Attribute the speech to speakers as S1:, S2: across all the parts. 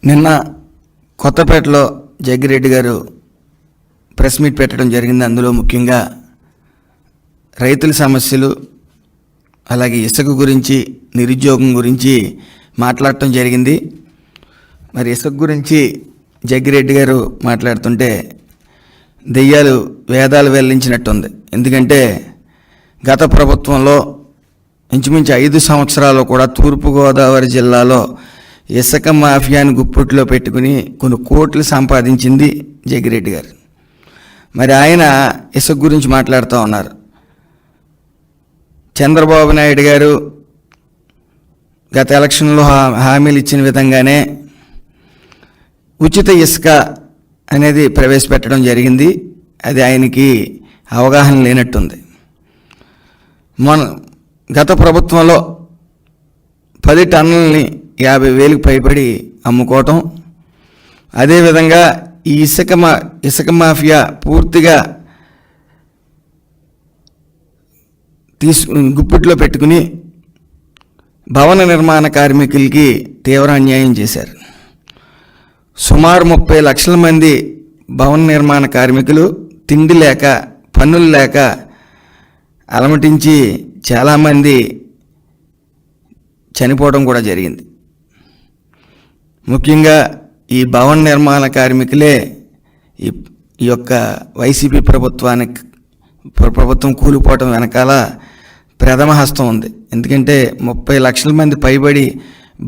S1: నిన్న కొత్తపేటలో జగ్గిరెడ్డి గారు ప్రెస్ మీట్ పెట్టడం జరిగింది. అందులో ముఖ్యంగా రైతుల సమస్యలు, అలాగే ఇసుక గురించి, నిరుద్యోగం గురించి మాట్లాడటం జరిగింది. మరి ఇసుక గురించి జగ్గిరెడ్డి గారు మాట్లాడుతుంటే దెయ్యాలు వేదాలు వెల్లించినట్టుంది. ఎందుకంటే గత ప్రభుత్వంలో ఇంచుమించు 5 సంవత్సరాలు కూడా తూర్పుగోదావరి జిల్లాలో ఇసుక మాఫియాని గుప్పిట్లో పెట్టుకుని కొన్ని కోట్లు సంపాదించింది జగ్గిరెడ్డి గారు. మరి ఆయన ఇసుక గురించి మాట్లాడుతూ ఉన్నారు. చంద్రబాబు నాయుడు గారు గత ఎలక్షన్లో హామీలు ఇచ్చిన విధంగానే ఉచిత ఇసుక అనేది ప్రవేశపెట్టడం జరిగింది. అది ఆయనకి అవగాహన లేనట్టుంది. గత ప్రభుత్వంలో 10 టన్నులని 50,000కి పైబడి అమ్ముకోవటం, అదేవిధంగా ఈ ఇసుక మాఫియా పూర్తిగా గుప్పిట్లో పెట్టుకుని భవన నిర్మాణ కార్మికులకి తీవ్ర అన్యాయం చేశారు. సుమారు 30 లక్షల మంది భవన నిర్మాణ కార్మికులు తిండి లేక, పన్నులు లేక అలమటించి చాలామంది చనిపోవడం కూడా జరిగింది. ముఖ్యంగా ఈ భవన నిర్మాణ కార్మికులే ఈ యొక్క వైసీపీ ప్రభుత్వం కూలిపోవటం వెనకాల ప్రథమ హస్తం ఉంది. ఎందుకంటే 30 లక్షల మంది పైబడి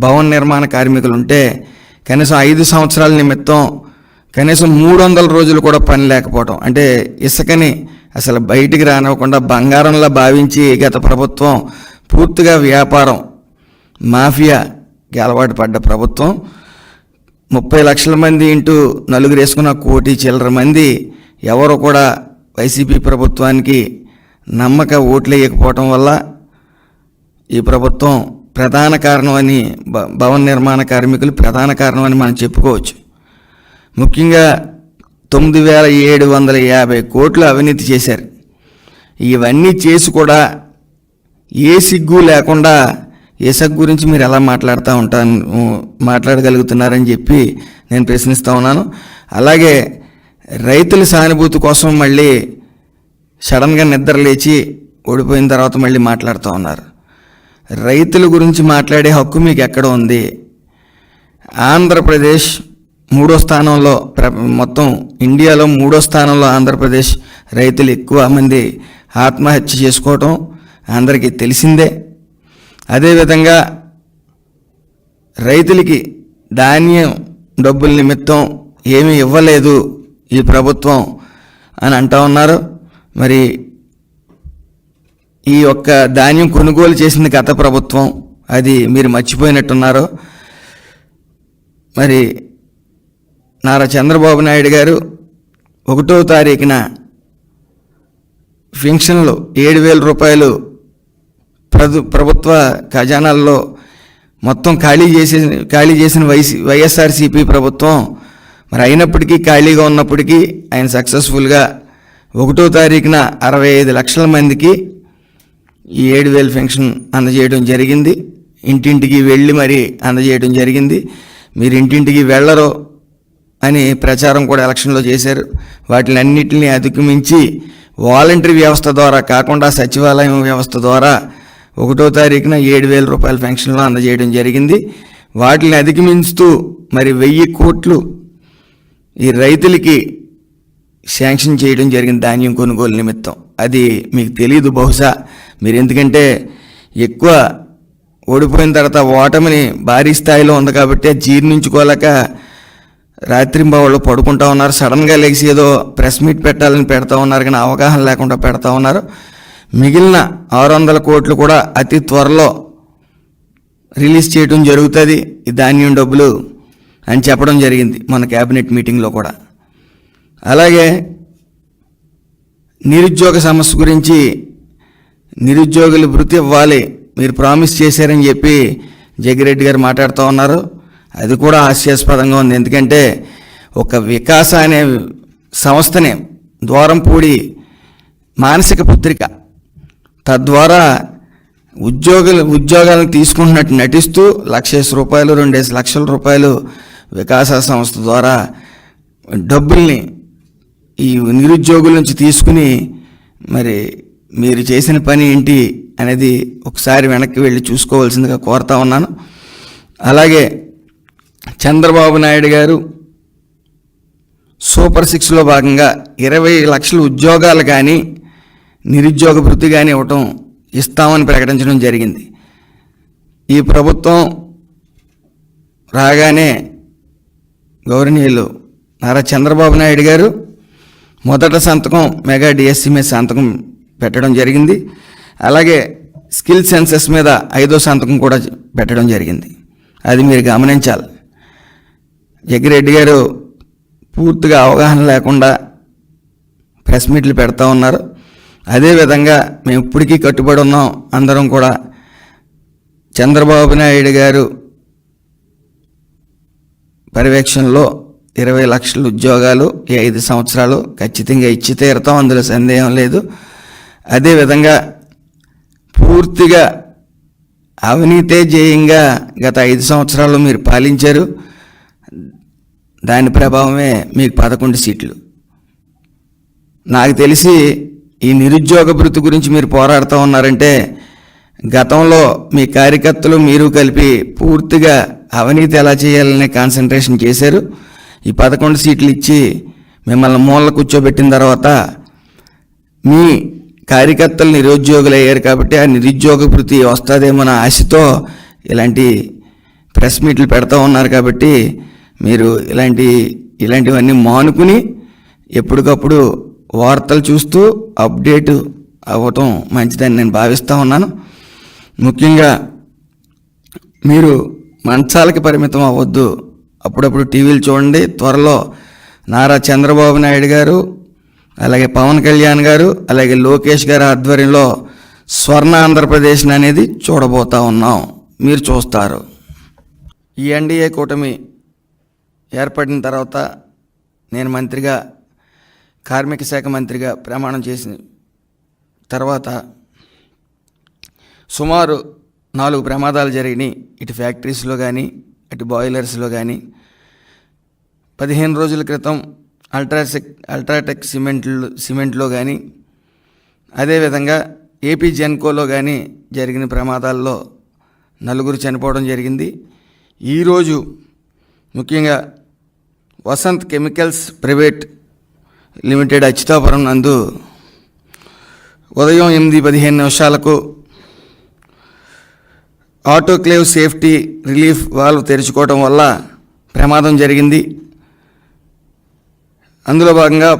S1: భవన నిర్మాణ కార్మికులు ఉంటే కనీసం 5 సంవత్సరాల నిమిత్తం కనీసం 300 రోజులు కూడా పని లేకపోవడం, అంటే ఇసుకని అసలు బయటికి రానివ్వకుండా బంగారంలా భావించి గత ప్రభుత్వం పూర్తిగా వ్యాపారం మాఫియాకి అలవాటు పడ్డ ప్రభుత్వం 30 లక్షల మంది ఇంటూ నలుగురు వేసుకున్న 1 కోటి చిల్లర మంది ఎవరు కూడా వైసీపీ ప్రభుత్వానికి నమ్మక ఓట్లు వేయకపోవటం వల్ల ఈ ప్రభుత్వం ప్రధాన కారణమని, భవన నిర్మాణ కార్మికులు ప్రధాన కారణమని మనం చెప్పుకోవచ్చు. ముఖ్యంగా 9,750 కోట్లు అవినీతి చేశారు. ఇవన్నీ చేసి కూడా ఏ సిగ్గు లేకుండా ఇసుక గురించి మీరు ఎలా మాట్లాడగలుగుతున్నారని చెప్పి నేను ప్రశ్నిస్తూ ఉన్నాను. అలాగే రైతుల సానుభూతి కోసం మళ్ళీ సడన్గా నిద్ర లేచి ఓడిపోయిన తర్వాత మళ్ళీ మాట్లాడుతూ ఉన్నారు. రైతుల గురించి మాట్లాడే హక్కు మీకు ఎక్కడ ఉంది? ఆంధ్రప్రదేశ్ 3వ స్థానంలో, మొత్తం ఇండియాలో 3వ స్థానంలో ఆంధ్రప్రదేశ్ రైతులు ఎక్కువ మంది ఆత్మహత్య చేసుకోవటం అందరికీ తెలిసిందే. అదేవిధంగా రైతులకి ధాన్యం డబ్బుల నిమిత్తం ఏమీ ఇవ్వలేదు ఈ ప్రభుత్వం అని అంటూ ఉన్నారు. మరి ఈ యొక్క ధాన్యం కొనుగోలు చేసింది గత ప్రభుత్వం, అది మీరు మర్చిపోయినట్టున్నారు. మరి నారా చంద్రబాబు నాయుడు గారు 1వ తారీఖున పెన్షన్లు 7,000 రూపాయలు ప్రభుత్వ ఖజానాల్లో మొత్తం ఖాళీ చేసిన వైఎస్ఆర్సీపీ ప్రభుత్వం మరి అయినప్పటికీ, ఖాళీగా ఉన్నప్పటికీ ఆయన సక్సెస్ఫుల్గా 1వ తారీఖున 65 లక్షల మందికి ఈ 7,000 పెన్షన్ అందజేయడం జరిగింది. ఇంటింటికి వెళ్ళి మరి అందజేయడం జరిగింది. మీరు ఇంటింటికి వెళ్ళరు అని ప్రచారం కూడా ఎలక్షన్లో చేశారు. వాటిని అన్నింటినీ అధిగమించి వాలంటరీ వ్యవస్థ ద్వారా కాకుండా సచివాలయం వ్యవస్థ ద్వారా 1వ తారీఖున 7,000 రూపాయల పెన్షన్లు అందజేయడం జరిగింది. వాటిని అధిగమించుతూ మరి 1,000 కోట్లు ఈ రైతులకి శాంక్షన్ చేయడం జరిగింది ధాన్యం కొనుగోలు నిమిత్తం. అది మీకు తెలియదు బహుశా. మీరు ఎందుకంటే ఎక్కువ ఓడిపోయిన తర్వాత ఓటమిని భారీ స్థాయిలో ఉంది కాబట్టి జీర్ణించుకోలేక రాత్రింబవళ్ళు పడుకుంటూ ఉన్నారు. సడన్గా లేచి ఏదో ప్రెస్ మీట్ పెట్టాలని పెడతా ఉన్నారు, కానీ అవగాహన లేకుండా పెడతా ఉన్నారు. మిగిలిన 600 కోట్లు కూడా అతి త్వరలో రిలీజ్ చేయడం జరుగుతుంది ఈ ధాన్యం డబ్బులు అని చెప్పడం జరిగింది మన క్యాబినెట్ మీటింగ్లో కూడా. అలాగే నిరుద్యోగ సమస్య గురించి, నిరుద్యోగులు వృత్తి ఇవ్వాలి మీరు ప్రామిస్ చేశారని చెప్పి జగ్గిరెడ్డి గారు మాట్లాడుతూ ఉన్నారు. అది కూడా హాస్యాస్పదంగా ఉంది. ఎందుకంటే ఒక వికాస అనే సంస్థనే ద్వారంపూడి మానసిక పుత్రిక, తద్వారా ఉద్యోగాలను తీసుకుంటున్నట్టు నటిస్తూ 1,00,000 రూపాయలు 2,00,000 రూపాయలు వికాస సంస్థ ద్వారా డబ్బుల్ని ఈ నిరుద్యోగుల నుంచి తీసుకుని మరి మీరు చేసిన పని ఏంటి అనేది ఒకసారి వెనక్కి వెళ్ళి చూసుకోవాల్సిందిగా కోరుతా ఉన్నాను. అలాగే చంద్రబాబు నాయుడు గారు సూపర్ 6లో భాగంగా 20 లక్షల ఉద్యోగాలు కానీ నిరుద్యోగ భృతి కానీ ఇస్తామని ప్రకటించడం జరిగింది. ఈ ప్రభుత్వం రాగానే గౌరవనీయులు నారా చంద్రబాబు నాయుడు గారు మొదట సంతకం మెగా డిఎస్సి మీద సంతకం పెట్టడం జరిగింది. అలాగే స్కిల్ సెన్సెస్ మీద 5వ సంతకం కూడా పెట్టడం జరిగింది. అది మీరు గమనించాలి. జగ్గిరెడ్డి గారు పూర్తిగా అవగాహన లేకుండా ప్రెస్ మీట్లు పెడతా ఉన్నారు. అదేవిధంగా మేము ఇప్పటికీ కట్టుబడి ఉన్నాం. అందరం కూడా చంద్రబాబు నాయుడు గారు పర్యవేక్షణలో 20 లక్షల ఉద్యోగాలు ఈ 5 సంవత్సరాలు ఖచ్చితంగా ఇచ్చి తీరుతాం, అందులో సందేహం లేదు. అదేవిధంగా పూర్తిగా అవినీతే జేయంగా గత 5 సంవత్సరాలు మీరు పాలించారు. దాని ప్రభావమే మీకు 11 సీట్లు. నాకు తెలిసి ఈ నిరుద్యోగ భృతి గురించి మీరు పోరాడుతూ ఉన్నారంటే గతంలో మీ కార్యకర్తలు మీరు కలిపి పూర్తిగా అవినీతి ఎలా చేయాలనే కాన్సన్ట్రేషన్ చేశారు. ఈ 11 సీట్లు ఇచ్చి మిమ్మల్ని మూల కూర్చోబెట్టిన తర్వాత మీ కార్యకర్తలు నిరుద్యోగులు అయ్యారు కాబట్టి ఆ నిరుద్యోగ భృతి వస్తుందేమో నా ఆశతో ఇలాంటి ప్రెస్ మీట్లు పెడతా ఉన్నారు. కాబట్టి మీరు ఇలాంటివన్నీ మానుకుని ఎప్పటికప్పుడు వార్తలు చూస్తూ అప్డేట్ అవ్వటం మంచిదని నేను భావిస్తూ ఉన్నాను. ముఖ్యంగా మీరు మంచాలకి పరిమితం అవ్వద్దు, అప్పుడప్పుడు టీవీలు చూడండి. త్వరలో నారా చంద్రబాబు నాయుడు గారు, అలాగే పవన్ కళ్యాణ్ గారు, అలాగే లోకేష్ గారి ఆధ్వర్యంలో స్వర్ణ ఆంధ్రప్రదేశ్ అనేది చూడబోతా ఉన్నాం, మీరు చూస్తారు. ఈ ఎన్డీఏ కూటమి ఏర్పడిన తర్వాత నేను మంత్రిగా, కార్మిక శాఖ మంత్రిగా ప్రమాణం చేసిన తర్వాత సుమారు 4 ప్రమాదాలు జరిగినాయి. ఇటు ఫ్యాక్టరీస్లో కానీ అటు బాయిలర్స్లో కానీ. 15 రోజుల క్రితం అల్ట్రాటెక్ సిమెంట్లో కానీ, అదేవిధంగా ఏపీ జెన్కోలో కానీ జరిగిన ప్రమాదాల్లో 4 చనిపోవడం జరిగింది. ఈరోజు ముఖ్యంగా Vasant chemicals private limited Achyutapuram నందు ఉదయం 8:15 ఆటోక్లేవ్ సేఫ్టీ రిలీఫ్ వాల్వ్ తెరుచుకోవడం వల్ల ప్రమాదం జరిగింది. అందులో భాగంగా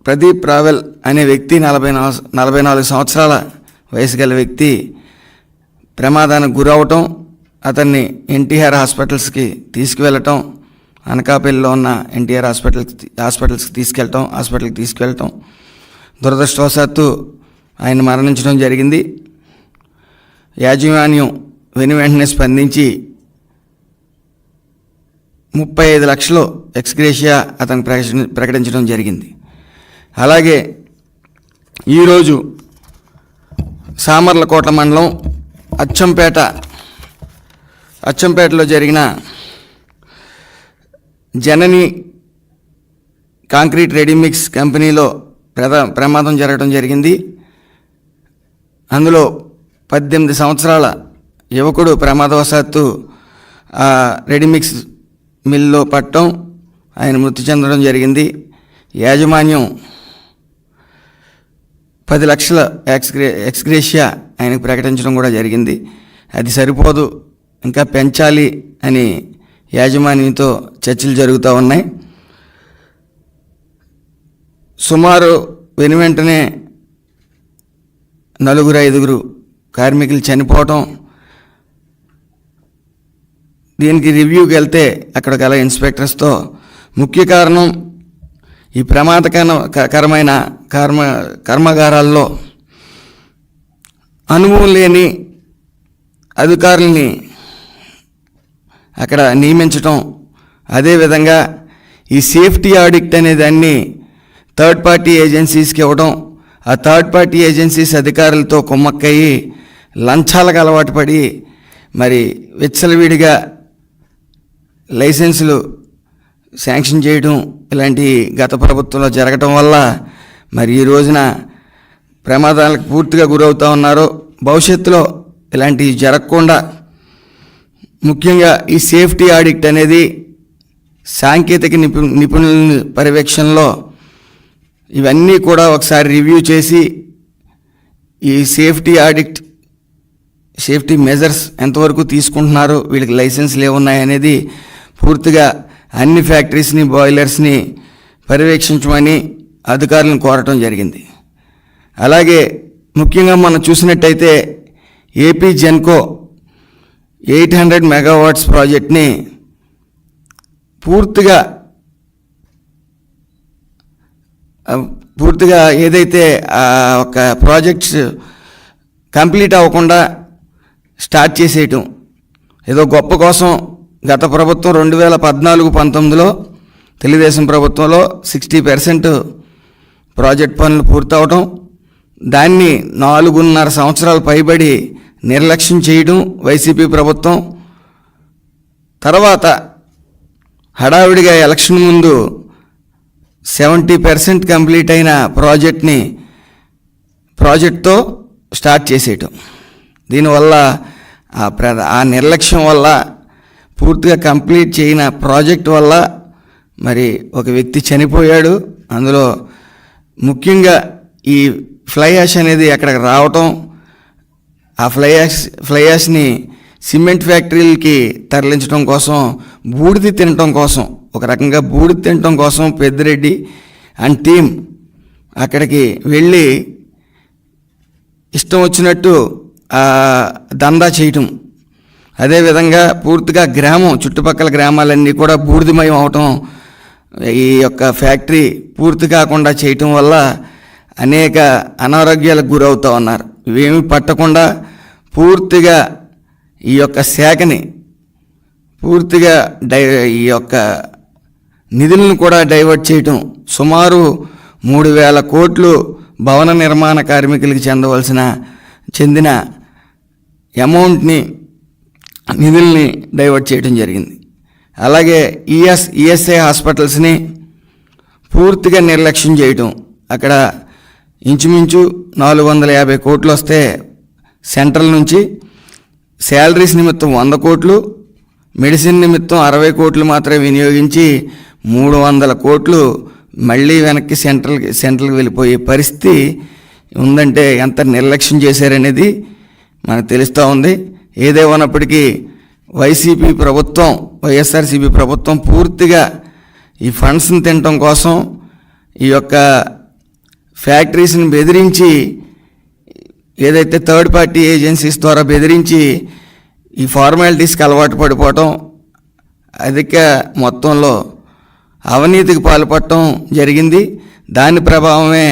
S1: ప్రదీప్ రావెల్ అనే వ్యక్తి 44 సంవత్సరాల వయసు గల వ్యక్తి ప్రమాదానికి గురవటం, అతన్ని ఎన్టీఆర్ హాస్పిటల్స్కి తీసుకువెళ్ళటం, అనకాపల్లిలో ఉన్న ఎన్టీఆర్ హాస్పిటల్కి తీసుకెళ్ళటం దురదృష్టవశాత్తు ఆయన మరణించడం జరిగింది. యాజమాన్యం వెంటనే స్పందించి 35 లక్షలు ఎక్స్గ్రేషియా అతను ప్రకటించడం జరిగింది. అలాగే ఈరోజు సామర్లకోట మండలం అచ్చంపేటలో జరిగిన జనని కాంక్రీట్ రెడీమిక్స్ కంపెనీలో ప్రమాదం జరగడం జరిగింది. అందులో 18 సంవత్సరాల యువకుడు ప్రమాదవశాత్తు రెడీమిక్స్ మిల్లో పట్టడం, ఆయన మృతి చెందడం జరిగింది. యాజమాన్యం 10 లక్షల ఎక్స్గ్రేషియా ఆయనకు ప్రకటించడం కూడా జరిగింది. అది సరిపోదు, ఇంకా పెంచాలి అని యాజమాన్యంతో చర్చలు జరుగుతూ ఉన్నాయి. సుమారు వెంటనే 4-5 కార్మికులు చనిపోవటం, దీనికి రివ్యూకి వెళ్తే అక్కడ గల ఇన్స్పెక్టర్స్తో ముఖ్య కారణం ఈ ప్రమాదకరమైన కర్మాగారాల్లో అనుభవం లేని అధికారుల్ని అక్కడ నియమించటం, అదేవిధంగా ఈ సేఫ్టీ ఆడిట్ అనే దాన్ని థర్డ్ పార్టీ ఏజెన్సీస్కి ఇవ్వడం, ఆ థర్డ్ పార్టీ ఏజెన్సీస్ అధికారులతో కుమ్మక్కయ్యి లంచాలకు అలవాటు పడి మరి విచ్చలవిడిగా లైసెన్సులు శాంక్షన్ చేయడం ఇలాంటి గత ప్రభుత్వంలో జరగటం వల్ల మరి ఈ రోజున ప్రమాదాలకు పూర్తిగా గురవుతూ ఉన్నారు. భవిష్యత్తులో ఇలాంటివి జరగకుండా ముఖ్యంగా ఈ సేఫ్టీ ఆడిట్ అనేది సాంకేతిక నిపుణుల పర్యవేక్షణలో ఇవన్నీ కూడా ఒకసారి రివ్యూ చేసి ఈ సేఫ్టీ ఆడిట్ సేఫ్టీ మెజర్స్ ఎంతవరకు తీసుకుంటున్నారు, వీళ్ళకి లైసెన్స్లు ఏమున్నాయనేది పూర్తిగా అన్ని ఫ్యాక్టరీస్ని బాయిలర్స్ని పర్యవేక్షించమని అధికారులను కోరటం జరిగింది. అలాగే ముఖ్యంగా మనం చూసినట్టయితే ఏపీ జెన్కో 800 మెగావాట్స్ ప్రాజెక్ట్ని పూర్తిగా ఏదైతే ఒక ప్రాజెక్ట్స్ కంప్లీట్ అవ్వకుండా స్టార్ట్ చేసేయటం ఏదో గొప్ప కోసం గత ప్రభుత్వం 2014-19లో తెలుగుదేశం ప్రభుత్వంలో 60% ప్రాజెక్ట్ పనులు పూర్తవటం, దాన్ని 4.5 సంవత్సరాలు పైబడి నిర్లక్ష్యం చేయడం వైసీపీ ప్రభుత్వం. తర్వాత హడావిడిగా ఎలక్షన్ ముందు 70% కంప్లీట్ అయిన ప్రాజెక్ట్తో స్టార్ట్ చేసేయటం. దీనివల్ల ఆ నిర్లక్ష్యం వల్ల పూర్తిగా కంప్లీట్ చేయని ప్రాజెక్ట్ వల్ల మరి ఒక వ్యక్తి చనిపోయాడు. అందులో ముఖ్యంగా ఈ ఫ్లై యాష్ అనేది అక్కడికి రావటం, ఆ ఫ్లై యాష్ని సిమెంట్ ఫ్యాక్టరీలకి తరలించడం కోసం, బూడిద తినటం కోసం, ఒక రకంగా బూడిద తినటం కోసం పెద్దిరెడ్డి అండ్ టీం అక్కడికి వెళ్ళి ఇష్టం వచ్చినట్టు దందా చేయటం. అదేవిధంగా పూర్తిగా చుట్టుపక్కల గ్రామాలన్నీ కూడా బూడిదమయం అవటం, ఈ యొక్క ఫ్యాక్టరీ పూర్తి కాకుండా చేయటం వల్ల అనేక అనారోగ్యాలకు గురవుతూ ఉన్నారు. ఇవేమీ పట్టకుండా పూర్తిగా ఈ యొక్క శాఖని పూర్తిగా ఈ యొక్క నిధులను కూడా డైవర్ట్ చేయటం, సుమారు 3,000 కోట్లు భవన నిర్మాణ కార్మికులకి చెందిన అమౌంట్ని నిధుల్ని డైవర్ట్ చేయడం జరిగింది. అలాగే ఈఎస్ఐ హాస్పిటల్స్ని పూర్తిగా నిర్లక్ష్యం చేయటం, అక్కడ ఇంచుమించు 450 కోట్లు వస్తే సెంట్రల్ నుంచి శాలరీస్ నిమిత్తం 100 కోట్లు, మెడిసిన్ నిమిత్తం 60 కోట్లు మాత్రమే వినియోగించి 300 కోట్లు మళ్ళీ వెనక్కి సెంట్రల్కి వెళ్ళిపోయే పరిస్థితి ఉందంటే ఎంత నిర్లక్ష్యం చేశారనేది మనకు తెలుస్తూ ఉంది. ఏదేమన్నప్పటికీ వైఎస్ఆర్సీపీ ప్రభుత్వం పూర్తిగా ఈ ఫండ్స్ని తినటం కోసం ఈ యొక్క ఫ్యాక్టరీస్ని బెదిరించి, ఏదైతే థర్డ్ పార్టీ ఏజెన్సీస్ ద్వారా బెదిరించి ఈ ఫార్మాలిటీస్కి అలవాటు పడిపోవటం, అధిక మొత్తంలో అవినీతికి పాల్పడటం జరిగింది. దాని ప్రభావమే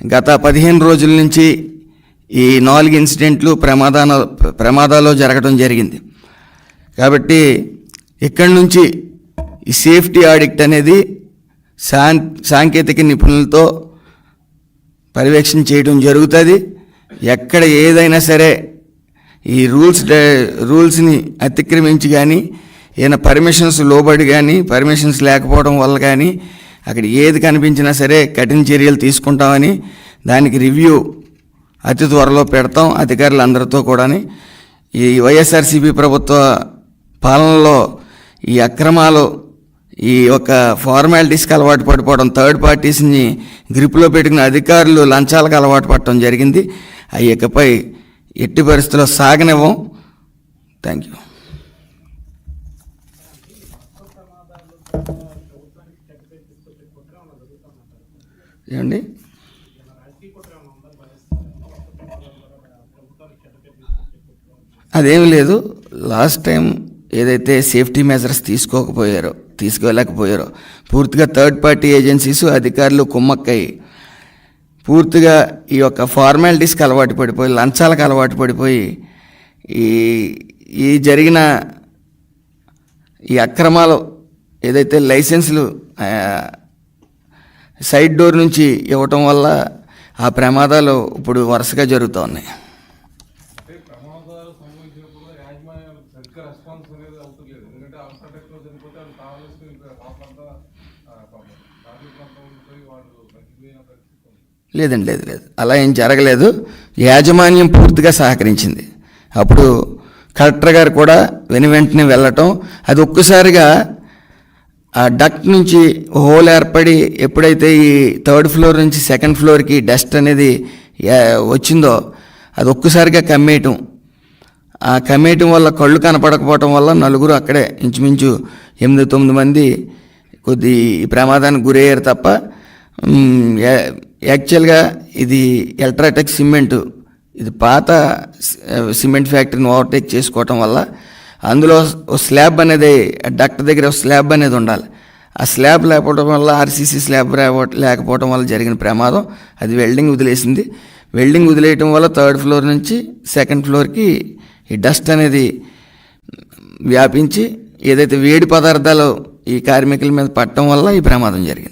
S1: గత 15 రోజుల నుంచి ఈ 4 ఇన్సిడెంట్లు ప్రమాదాలు జరగడం జరిగింది. కాబట్టి ఇక్కడి నుంచి ఈ సేఫ్టీ ఆడిట్ అనేది సాంకేతిక నిపుణులతో పర్యవేక్షణ చేయడం జరుగుతుంది. ఎక్కడ ఏదైనా సరే ఈ రూల్స్ని అతిక్రమించి కానీ, ఏదైనా పర్మిషన్స్ లోబడి కానీ, పర్మిషన్స్ లేకపోవడం వల్ల కానీ అక్కడ ఏది కనిపించినా సరే కఠిన చర్యలు తీసుకుంటామని, దానికి రివ్యూ అతి త్వరలో పెడతాం అధికారులందరితో కూడా. ఈ వైఎస్ఆర్సీపీ ప్రభుత్వ పాలనలో ఈ అక్రమాలు, ఈ యొక్క ఫార్మాలిటీస్కి అలవాటు పడిపోవడం, థర్డ్ పార్టీస్ని గ్రిప్లో పెట్టుకున్న అధికారులు లంచాలకు అలవాటు పడటం జరిగింది. అవి ఇకపై ఎట్టి పరిస్థితుల్లో సాగనివ్వం. Thank you. ఏమండి, అదేమి లేదు. లాస్ట్ టైం ఏదైతే సేఫ్టీ మెజర్స్ తీసుకోలేకపోయారో పూర్తిగా థర్డ్ పార్టీ ఏజెన్సీస్ అధికారులు కుమ్మక్కై పూర్తిగా ఈ యొక్క ఫార్మాలిటీస్కి అలవాటు పడిపోయి, లంచాలకు అలవాటు పడిపోయి ఈ జరిగిన ఈ అక్రమాలు ఏదైతే లైసెన్సులు సైడ్ డోర్ నుంచి ఇవ్వటం వల్ల ఆ ప్రమాదాలు ఇప్పుడు వరుసగా జరుగుతూ ఉన్నాయి.
S2: ప్రమాదాలు సంభవించినప్పుడు యాజమాన్యాలు సరిగ్గా రెస్పాన్స్ అనేది అవుతలేదు. ఎందుకంటే అల్ట్రాటెక్లో చనిపోతే వాళ్ళు కావాల్సి పాపంతా కార్మిక ప్రాంతం ఉండిపోయి వాళ్ళు తగ్గిపోయిన పరిస్థితి ఉంది.
S1: లేదండి, లేదు, అలా ఏం జరగలేదు. యాజమాన్యం పూర్తిగా సహకరించింది. అప్పుడు కలెక్టర్ గారు కూడా వెంటనే వెళ్ళటం, అది ఒక్కసారిగా ఆ డక్ట్ నుంచి హోల్ ఏర్పడి ఎప్పుడైతే ఈ 3rd ఫ్లోర్ నుంచి 2nd ఫ్లోర్కి డస్ట్ అనేది వచ్చిందో అది ఒక్కసారిగా కమ్మేయటం. ఆ కమ్మేయటం వల్ల కళ్ళు కనపడకపోవటం వల్ల నలుగురు అక్కడే ఇంచుమించు 8-9 మంది కొద్ది ప్రమాదానికి గురయ్యారు తప్ప యాక్చువల్గా ఇది అల్ట్రాటెక్ సిమెంటు, ఇది పాత సిమెంట్ ఫ్యాక్టరీని ఓవర్టేక్ చేసుకోవటం వల్ల అందులో స్లాబ్ అనేది డక్ట్ దగ్గర స్లాబ్ అనేది ఉండాలి. ఆ స్లాబ్ లేకపోవడం వల్ల ఆర్సీసీ స్లాబ్ లేకపోవడం వల్ల జరిగిన ప్రమాదం. అది వెల్డింగ్ వదిలేసింది. వెల్డింగ్ వదిలేయటం వల్ల 3rd ఫ్లోర్ నుంచి 2nd ఫ్లోర్కి ఈ డస్ట్ అనేది వ్యాపించి ఏదైతే వేడి పదార్థాలు ఈ కార్మికుల మీద పడటం వల్ల ఈ ప్రమాదం జరిగింది.